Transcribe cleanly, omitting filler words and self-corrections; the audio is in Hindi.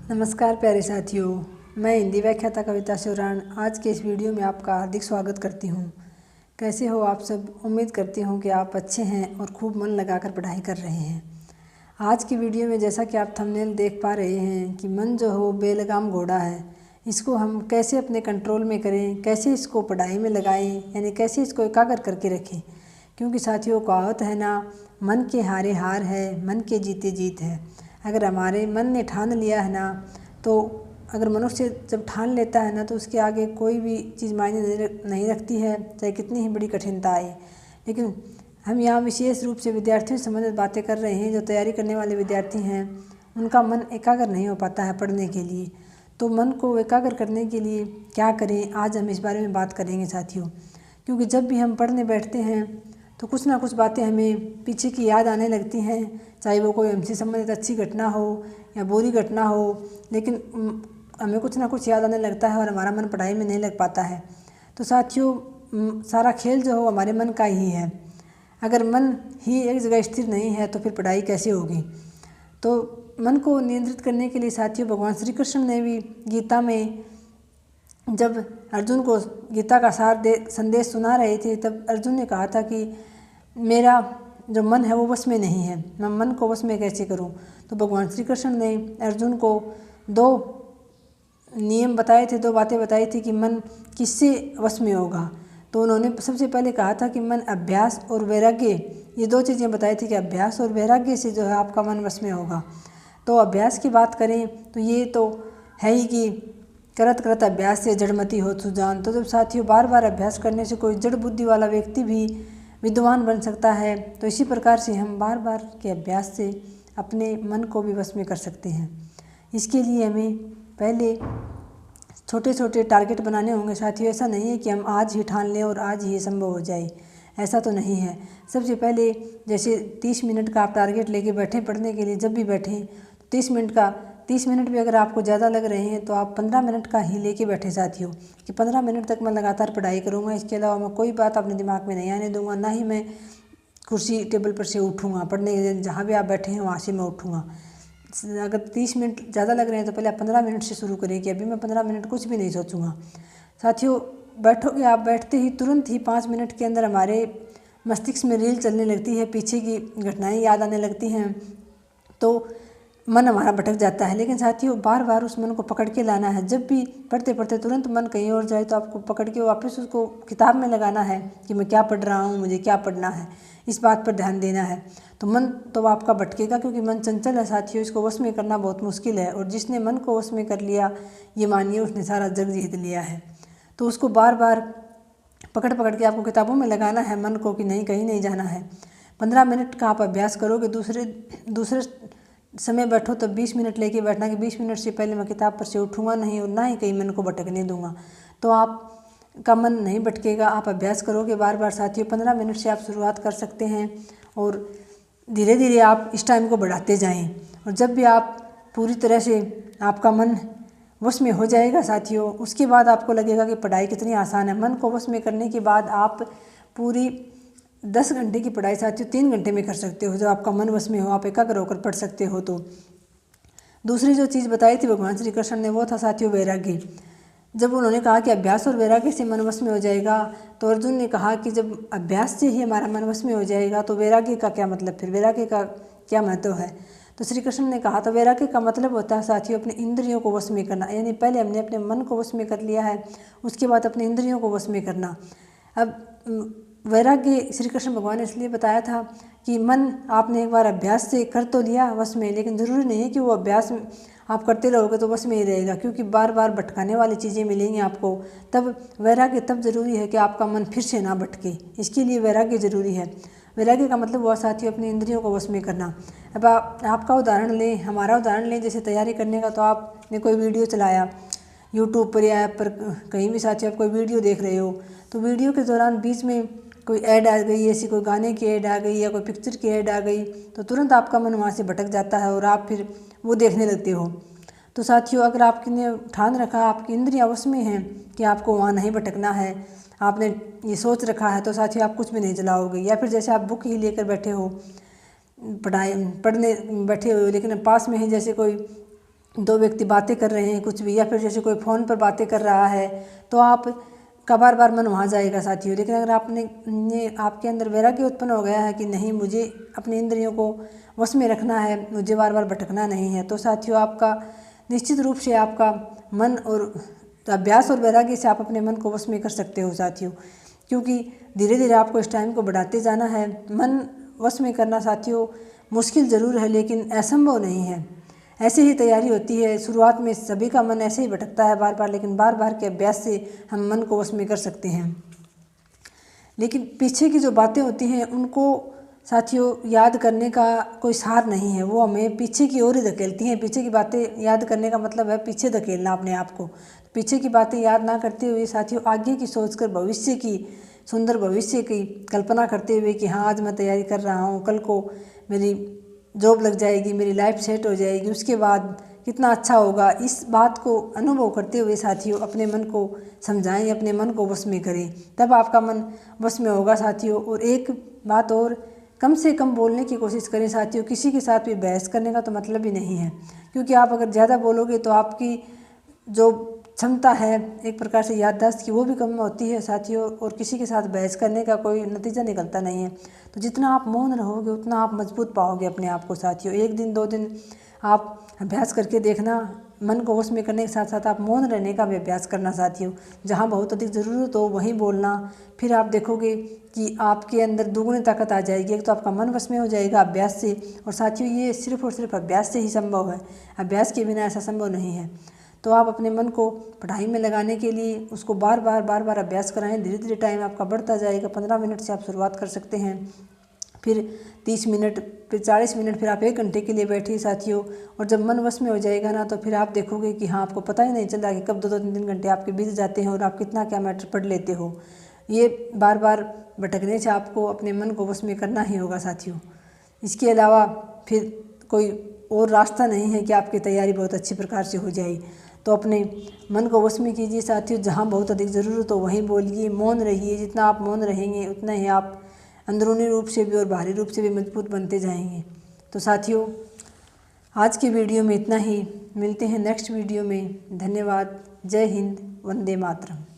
नमस्कार प्यारे साथियों, मैं हिंदी व्याख्याता कविता शिवराण आज के इस वीडियो में आपका हार्दिक स्वागत करती हूँ। कैसे हो आप सब? उम्मीद करती हूँ कि आप अच्छे हैं और खूब मन लगाकर पढ़ाई कर रहे हैं। आज की वीडियो में जैसा कि आप थंबनेल देख पा रहे हैं कि मन जो हो बेलगाम घोड़ा है, इसको हम कैसे अपने कंट्रोल में करें, कैसे इसको पढ़ाई में लगाएं, यानी कैसे इसको एकाग्र करके रखें। क्योंकि साथियों, कहावत है ना, मन के हारे हार है, मन के जीते जीत है। अगर हमारे मन ने ठान लिया है ना, तो अगर मनुष्य जब ठान लेता है ना, तो उसके आगे कोई भी चीज़ मायने नहीं रखती है, चाहे कितनी ही बड़ी कठिनता आए। लेकिन हम यहाँ विशेष रूप से विद्यार्थियों से संबंधित बातें कर रहे हैं। जो तैयारी करने वाले विद्यार्थी हैं, उनका मन एकाग्र नहीं हो पाता है पढ़ने के लिए। तो मन को एकाग्र करने के लिए क्या करें, आज हम इस बारे में बात करेंगे साथियों। क्योंकि जब भी हम पढ़ने बैठते हैं तो कुछ ना कुछ बातें हमें पीछे की याद आने लगती हैं, चाहे वो कोई हमसे संबंधित अच्छी घटना हो या बुरी घटना हो। लेकिन हमें कुछ ना कुछ याद आने लगता है और हमारा मन पढ़ाई में नहीं लग पाता है। तो साथियों, सारा खेल जो हो हमारे मन का ही है। अगर मन ही एक जगह स्थिर नहीं है तो फिर पढ़ाई कैसे होगी। तो मन को नियंत्रित करने के लिए साथियों, भगवान श्री कृष्ण ने भी गीता में जब अर्जुन को गीता का संदेश सुना रहे थे, तब अर्जुन ने कहा था कि मेरा जो मन है वो वश में नहीं है, मैं मन को वश में कैसे करूं। तो भगवान श्री कृष्ण ने अर्जुन को दो नियम बताए थे, दो बातें बताई थी कि मन किससे वश में होगा। तो उन्होंने सबसे पहले कहा था कि मन अभ्यास और वैराग्य, ये दो चीज़ें बताई थी कि अभ्यास और वैराग्य से जो है आपका मन वश में होगा। तो अभ्यास की बात करें तो ये तो है ही कि करत करत अभ्यास से जड़मति हो सुजान। तो जब साथियों बार बार अभ्यास करने से कोई जड़ बुद्धि वाला व्यक्ति भी विद्वान बन सकता है, तो इसी प्रकार से हम बार बार के अभ्यास से अपने मन को भी वश में कर सकते हैं। इसके लिए हमें पहले छोटे छोटे टारगेट बनाने होंगे साथियों। ऐसा नहीं है कि हम आज ही ठान लें और आज ही ये संभव हो जाए, ऐसा तो नहीं है। सबसे पहले जैसे 30 मिनट का आप टारगेट लेके बैठें पढ़ने के लिए, जब भी बैठें 30 मिनट भी अगर आपको ज़्यादा लग रहे हैं तो आप 15 मिनट का ही लेके बैठे साथियों, कि 15 मिनट तक मैं लगातार पढ़ाई करूँगा। इसके अलावा मैं कोई बात अपने दिमाग में नहीं आने दूंगा, ना ही मैं कुर्सी टेबल पर से उठूँगा। पढ़ने के लिए जहाँ भी आप बैठे हैं वहाँ से मैं उठूँगा। अगर 30 मिनट ज़्यादा लग रहे हैं तो पहले आप 15 मिनट से शुरू करें कि अभी मैं 15 मिनट कुछ भी नहीं सोचूंगा। साथियों, बैठोगे आप, बैठते ही तुरंत ही 5 मिनट के अंदर हमारे मस्तिष्क में रील चलने लगती है, पीछे की घटनाएं याद आने लगती हैं, तो मन हमारा भटक जाता है। लेकिन साथियों बार बार उस मन को पकड़ के लाना है। जब भी पढ़ते पढ़ते तुरंत मन कहीं और जाए तो आपको पकड़ के वापस उसको किताब में लगाना है कि मैं क्या पढ़ रहा हूँ, मुझे क्या पढ़ना है, इस बात पर ध्यान देना है। तो मन तो आपका भटकेगा, क्योंकि मन चंचल है साथियों, इसको वश में करना बहुत मुश्किल है। और जिसने मन को वश में कर लिया, ये मानिए उसने सारा जग जीत लिया है। तो उसको बार बार पकड़ पकड़ के आपको किताबों में लगाना है मन को कि नहीं, कहीं नहीं जाना है। 15 मिनट का आप अभ्यास करोगे, दूसरे समय बैठो तो 20 मिनट लेके बैठना कि 20 मिनट से पहले मैं किताब पर से उठूँगा नहीं और ना ही कहीं मन को भटकने दूंगा। तो आपका मन नहीं भटकेगा। आप अभ्यास करोगे बार बार साथियों। 15 मिनट से आप शुरुआत कर सकते हैं और धीरे धीरे आप इस टाइम को बढ़ाते जाएं। और जब भी आप पूरी तरह से आपका मन वश में हो जाएगा साथियों, उसके बाद आपको लगेगा कि पढ़ाई कितनी आसान है। मन को वश में करने के बाद आप पूरी 10 घंटे की पढ़ाई साथियों 3 घंटे में कर सकते हो। जब आपका मन वश में हो, आप एकाग्र होकर पढ़ सकते हो। तो दूसरी जो चीज़ बताई थी भगवान श्री कृष्ण ने, वो था साथियों वैराग्य। जब उन्होंने कहा कि अभ्यास और वैराग्य से मन वश में हो जाएगा, तो अर्जुन ने कहा कि जब अभ्यास से ही हमारा मन वश में हो जाएगा तो वैराग्य का क्या मतलब, फिर वैराग्य का क्या महत्व है। तो श्री कृष्ण ने कहा था वैराग्य का मतलब होता है साथियों अपने इंद्रियों को वश में करना। यानी पहले हमने अपने मन को वश में कर लिया है, उसके बाद अपने इंद्रियों को वश में करना। अब वैराग्य श्री कृष्ण भगवान ने इसलिए बताया था कि मन आपने एक बार अभ्यास से कर तो लिया वश में, लेकिन ज़रूरी नहीं है कि वो अभ्यास आप करते रहोगे तो वश में ही रहेगा, क्योंकि बार बार भटकाने वाली चीज़ें मिलेंगी आपको। तब वैराग्य तब जरूरी है कि आपका मन फिर से ना भटके, इसके लिए वैराग्य जरूरी है। वैराग्य का मतलब हुआ साथियों अपनी इंद्रियों को वश में करना। अब आपका उदाहरण लें, हमारा उदाहरण लें, जैसे तैयारी करने का। तो आपने कोई वीडियो चलाया यूट्यूब पर या ऐप पर, कहीं भी साथियों आप कोई वीडियो देख रहे हो, तो वीडियो के दौरान बीच में कोई ऐड आ गई, ऐसी कोई गाने की ऐड आ गई या कोई पिक्चर की ऐड आ गई, तो तुरंत आपका मन वहाँ से भटक जाता है और आप फिर वो देखने लगते हो। तो साथियों अगर आपने ठान रखा, आपकी इंद्रियां वश में हैं कि आपको वहाँ नहीं भटकना है, आपने ये सोच रखा है, तो साथियों आप कुछ भी नहीं चलाओगे। या फिर जैसे आप बुक ही लेकर बैठे हो, पढ़ने बैठे हो, लेकिन पास में ही जैसे कोई दो व्यक्ति बातें कर रहे हैं कुछ भी, या फिर जैसे कोई फ़ोन पर बातें कर रहा है तो आप का बार बार मन वहाँ जाएगा साथियों। लेकिन अगर आपके अंदर वैराग्य उत्पन्न हो गया है कि नहीं, मुझे अपनी इंद्रियों को वश में रखना है, मुझे बार बार भटकना नहीं है, तो साथियों आपका निश्चित रूप से आपका मन और अभ्यास और वैराग्य से आप अपने मन को वश में कर सकते हो साथियों। क्योंकि धीरे धीरे आपको इस टाइम को बढ़ाते जाना है। मन वश में करना साथियों मुश्किल ज़रूर है, लेकिन असंभव नहीं है। ऐसे ही तैयारी होती है। शुरुआत में सभी का मन ऐसे ही भटकता है बार बार, लेकिन बार बार के अभ्यास से हम मन को वश में कर सकते हैं। लेकिन पीछे की जो बातें होती हैं उनको साथियों याद करने का कोई सार नहीं है, वो हमें पीछे की ओर ही धकेलती हैं। पीछे की बातें याद करने का मतलब है पीछे धकेलना अपने आप को। पीछे की बातें याद ना करते हुए साथियों आगे की सोचकर भविष्य की, सुंदर भविष्य की कल्पना करते हुए कि हाँ, आज मैं तैयारी कर रहा हूँ, कल को मेरी जॉब लग जाएगी, मेरी लाइफ सेट हो जाएगी, उसके बाद कितना अच्छा होगा, इस बात को अनुभव करते हुए साथियों अपने मन को समझाएं, अपने मन को वश में करें, तब आपका मन वश में होगा साथियों। और एक बात और, कम से कम बोलने की कोशिश करें साथियों। किसी के साथ भी बहस करने का तो मतलब ही नहीं है, क्योंकि आप अगर ज़्यादा बोलोगे तो आपकी जो क्षमता है एक प्रकार से याददाश्त की, वो भी कम होती है साथियों, और किसी के साथ बहस करने का कोई नतीजा निकलता नहीं है। तो जितना आप मौन रहोगे उतना आप मजबूत पाओगे अपने आप को साथियों। एक दिन 2 दिन आप अभ्यास करके देखना, मन को वश में करने के साथ साथ आप मौन रहने का भी अभ्यास करना साथियों। जहाँ बहुत अधिक ज़रूरत हो वहीं बोलना, फिर आप देखोगे कि आपके अंदर दुगनी ताकत आ जाएगी। एक तो आपका मन वश में हो जाएगा अभ्यास से, और साथियों ये सिर्फ और सिर्फ अभ्यास से ही संभव है, अभ्यास के बिना ऐसा संभव नहीं है। तो आप अपने मन को पढ़ाई में लगाने के लिए उसको बार बार अभ्यास कराएं। धीरे धीरे टाइम आपका बढ़ता जाएगा। 15 मिनट से आप शुरुआत कर सकते हैं, फिर 30 मिनट, फिर 40 मिनट, फिर आप 1 घंटे के लिए बैठिए साथियों। और जब मन वश में हो जाएगा ना, तो फिर आप देखोगे कि हाँ, आपको पता ही नहीं चलता कि कब 2-2 3-3 घंटे आपके बीत जाते हैं और आप कितना क्या मैटर पढ़ लेते हो। ये बार बार भटकने से आपको अपने मन को वश में करना ही होगा साथियों। इसके अलावा फिर कोई और रास्ता नहीं है कि आपकी तैयारी बहुत अच्छी प्रकार से हो जाए। तो अपने मन को वश में कीजिए साथियों। जहाँ बहुत अधिक ज़रूरत हो वहीं बोलिए, मौन रहिए। जितना आप मौन रहेंगे उतना ही आप अंदरूनी रूप से भी और बाहरी रूप से भी मजबूत बनते जाएंगे। तो साथियों आज की वीडियो में इतना ही, मिलते हैं नेक्स्ट वीडियो में। धन्यवाद। जय हिंद, वंदे मातरम।